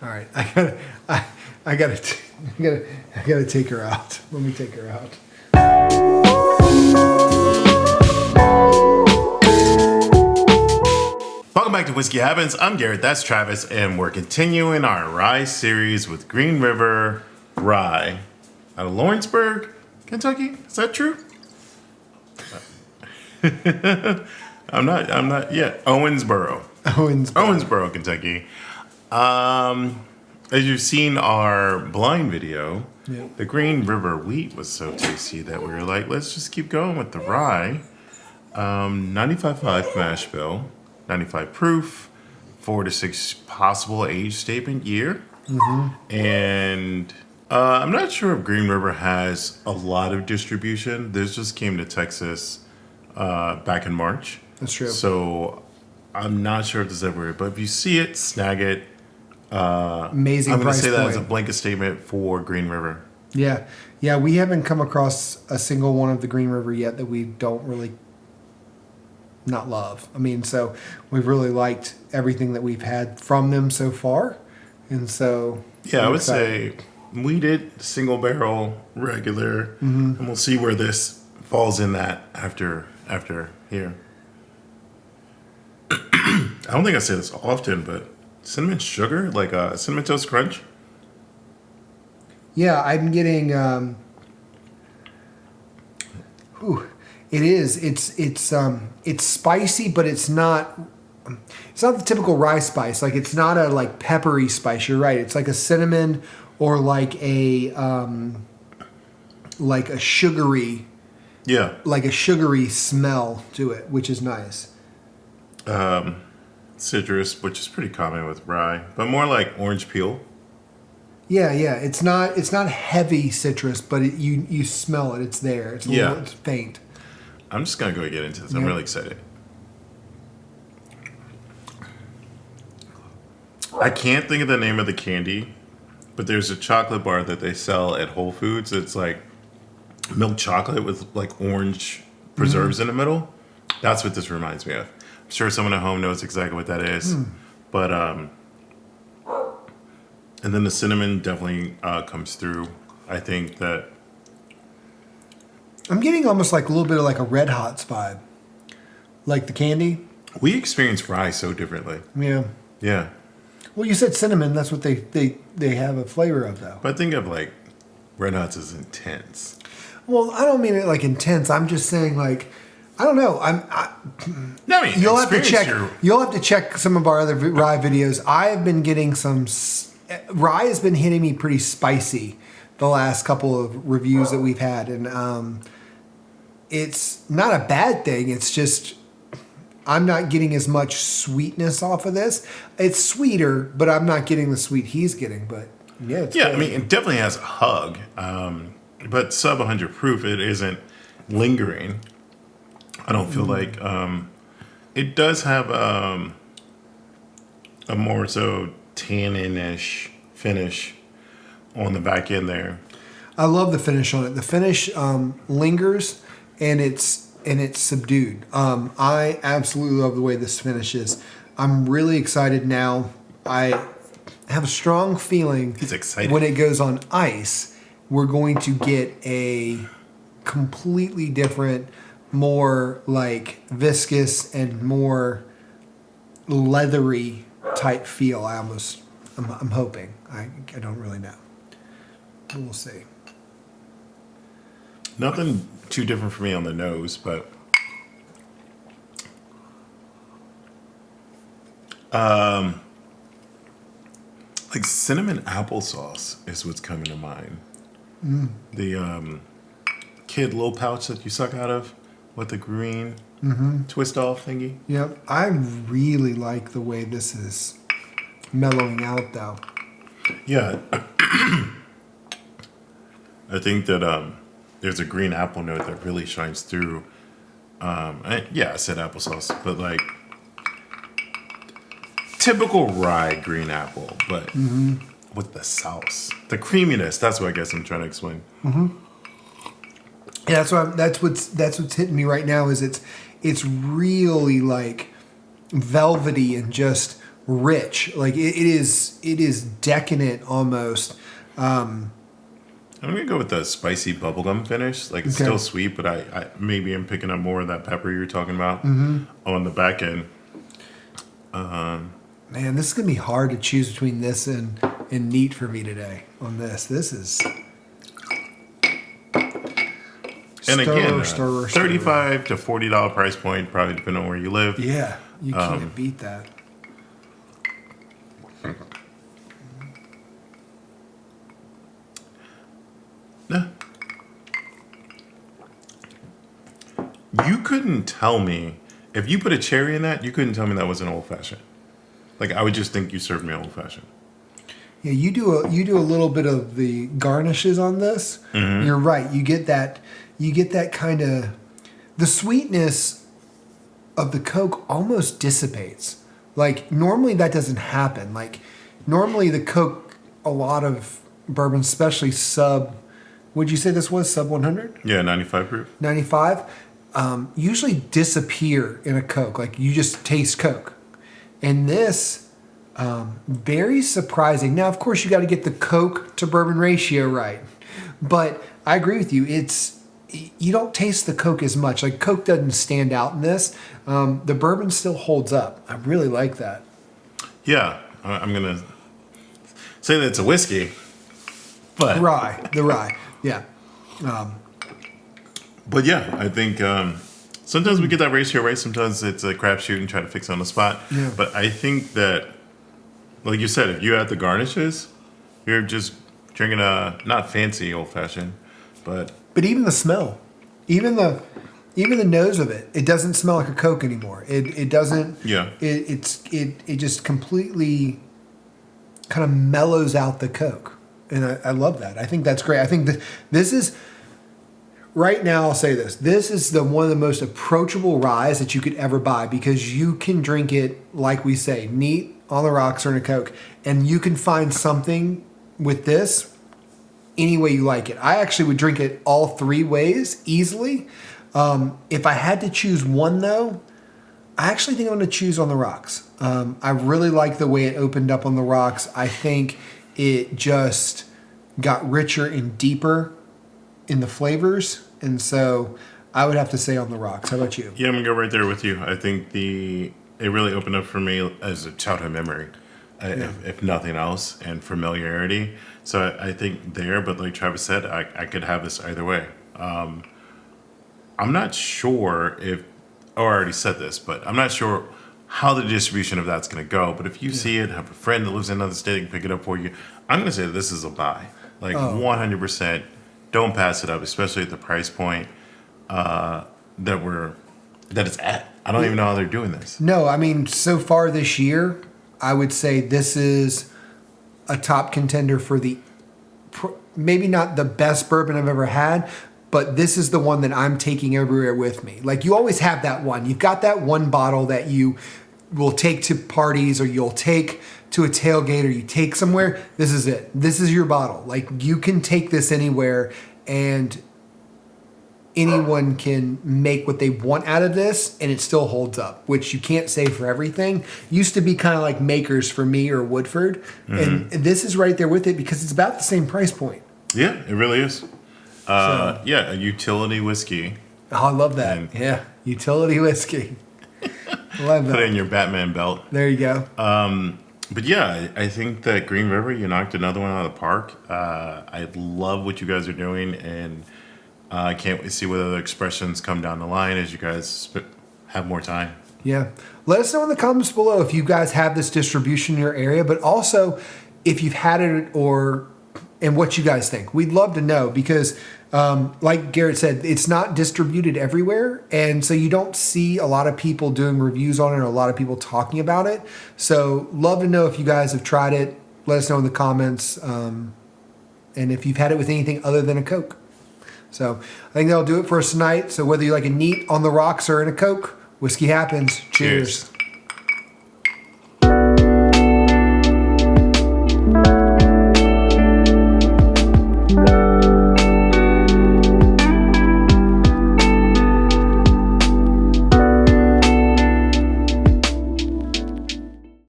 All right, I gotta take her out. Let me take her out. Welcome back to Whiskey Happens. I'm Garrett, that's Travis, and we're continuing our rye series with Green River Rye out of Lawrenceburg, Kentucky. Is that true? I'm not yet. Owensboro, Kentucky. As you've seen our blind video, the Green River wheat was so tasty that we were like, let's just keep going with the rye. 95.5 mash bill, 95 proof, 4 to 6 possible age statement year. And I'm not sure if Green River has a lot of distribution. This just came to Texas back in March. That's true. So I'm not sure if this is everywhere, but if you see it, snag it. Amazing. I'm going to price say that point. as a blanket statement for Green River. Yeah. We haven't come across a single one of the Green River yet that we don't really not love. I mean, so we've really liked everything that we've had from them so far, and so I would say wheated, single barrel, regular, and we'll see where this falls in that after here. I don't think I say this often, but cinnamon sugar, like a cinnamon toast crunch. Yeah, I'm getting. It is. It's spicy, but it's not. It's not the typical rye spice. Like it's not a like peppery spice. You're right. It's like a cinnamon or like a sugary. Yeah. Like a sugary smell to it, which is nice. Citrus, which is pretty common with rye, but more like orange peel. Yeah. It's not heavy citrus, but you smell it. It's there. It's it's faint. I'm just gonna go get into this. I'm really excited. I can't think of the name of the candy, but there's a chocolate bar that they sell at Whole Foods. It's like milk chocolate with like orange preserves in the middle. That's what this reminds me of. I'm sure someone at home knows exactly what that is. But and then the cinnamon definitely comes through. I think that I'm getting almost like a little bit of like a Red Hots vibe, like the candy. we experience rye so differently. Yeah. Well, you said cinnamon. That's what they have a flavor of, though. But think of like Red Hots as intense. Well, I don't mean it like intense. I'm just saying like I don't know. You'll have to check. You'll have to check some of our other rye videos. I have been getting some rye has been hitting me pretty spicy the last couple of reviews that we've had, and it's not a bad thing. It's just I'm not getting as much sweetness off of this. It's sweeter, but I'm not getting the sweet he's getting. But it's good. I mean, it definitely has a hug, but sub 100 proof, it isn't lingering. I don't feel like it does have a more so tannin-ish finish on the back end there. I love the finish on it. The finish lingers and it's subdued. I absolutely love the way this finishes. I'm really excited now. I have a strong feeling He's excited. When it goes on ice, we're going to get a completely different, more like viscous and more leathery type feel. I'm hoping. I don't really know. We'll see. Nothing too different for me on the nose, but like cinnamon applesauce is what's coming to mind. The Kid Low pouch that you suck out of with the green twist off thingy. Yep. I really like the way this is mellowing out, though. Yeah. I think that there's a green apple note that really shines through. I said applesauce, but like typical rye green apple, but with the sauce, the creaminess. That's what I guess I'm trying to explain. Yeah, that's what's hitting me right now. Is it's really like velvety and just rich. Like it is decadent almost. I'm gonna go with the spicy bubblegum finish. Like it's still sweet, but I maybe I'm picking up more of that pepper you're talking about on the back end. Man, this is gonna be hard to choose between this and neat for me today on this. This is. And again, $35 to $40 price point, probably depending on where you live. Yeah, you can't beat that. No. You couldn't tell me, if you put a cherry in that, you couldn't tell me that was an old fashioned. Like I would just think you served me old fashioned. Yeah, you do a little bit of the garnishes on this. Mm-hmm. You're right. You get that kind of, the sweetness of the Coke almost dissipates. Like normally that doesn't happen. Like normally the Coke, a lot of bourbon, especially would you say this was sub 100? Yeah, 95 proof. 95, usually disappear in a Coke. Like you just taste Coke. And this, very surprising. Now, of course, you got to get the Coke to bourbon ratio right. But I agree with you. You don't taste the Coke as much. Like Coke doesn't stand out in this. The bourbon still holds up. I really like that. Yeah, I'm going to say that it's a whiskey. But the rye. Yeah. But yeah, I think sometimes we get that ratio right. Sometimes it's a crapshoot and try to fix it on the spot. Yeah. But I think that, like you said, if you add the garnishes, you're just drinking a not fancy old fashioned, but even the smell, even the nose of it doesn't smell like a Coke anymore. It doesn't. Yeah. It just completely kind of mellows out the Coke, and I love that. I think that's great. I think that this is. Right now, I'll say this. This is one of the most approachable ryes that you could ever buy because you can drink it, like we say, neat, on the rocks, or in a Coke. And you can find something with this any way you like it. I actually would drink it all three ways easily. If I had to choose one, though, I actually think I'm going to choose on the rocks. I really like the way it opened up on the rocks. I think it just got richer and deeper in the flavors, and so I would have to say on the rocks. How about you? Yeah, I'm gonna go right there with you. I think it really opened up for me as a childhood memory, if nothing else, and familiarity. So I think there, but like Travis said, I could have this either way. I'm not sure I already said this, but I'm not sure how the distribution of that's gonna go. But if you see it, have a friend that lives in another state, can pick it up for you. I'm gonna say this is a buy, 100%. Don't pass it up, especially at the price point that it's at. I don't even know how they're doing this. No, I mean, so far this year, I would say this is a top contender for maybe not the best bourbon I've ever had, but this is the one that I'm taking everywhere with me. Like you always have that one. You've got that one bottle that you will take to parties or you'll take to a tailgate or you take somewhere. This is it. This is your bottle. Like you can take this anywhere and anyone can make what they want out of this and it still holds up, which you can't say for everything. Used to be kind of like Makers for me or Woodford. Mm-hmm. And this is right there with it because it's about the same price point. Yeah, it really is. A utility whiskey. Oh, I love that. Utility whiskey. Love that. Put it in your Batman belt. There you go. But yeah, I think that Green River, you knocked another one out of the park. I love what you guys are doing, and I can't wait to see what other expressions come down the line as you guys have more time. Yeah. Let us know in the comments below if you guys have this distribution in your area, but also if you've had it and what you guys think. We'd love to know because, like Garrett said, it's not distributed everywhere. And so you don't see a lot of people doing reviews on it or a lot of people talking about it. So love to know if you guys have tried it. Let us know in the comments. And if you've had it with anything other than a Coke. So I think that'll do it for us tonight. So whether you like a neat on the rocks or in a Coke, whiskey happens. Cheers.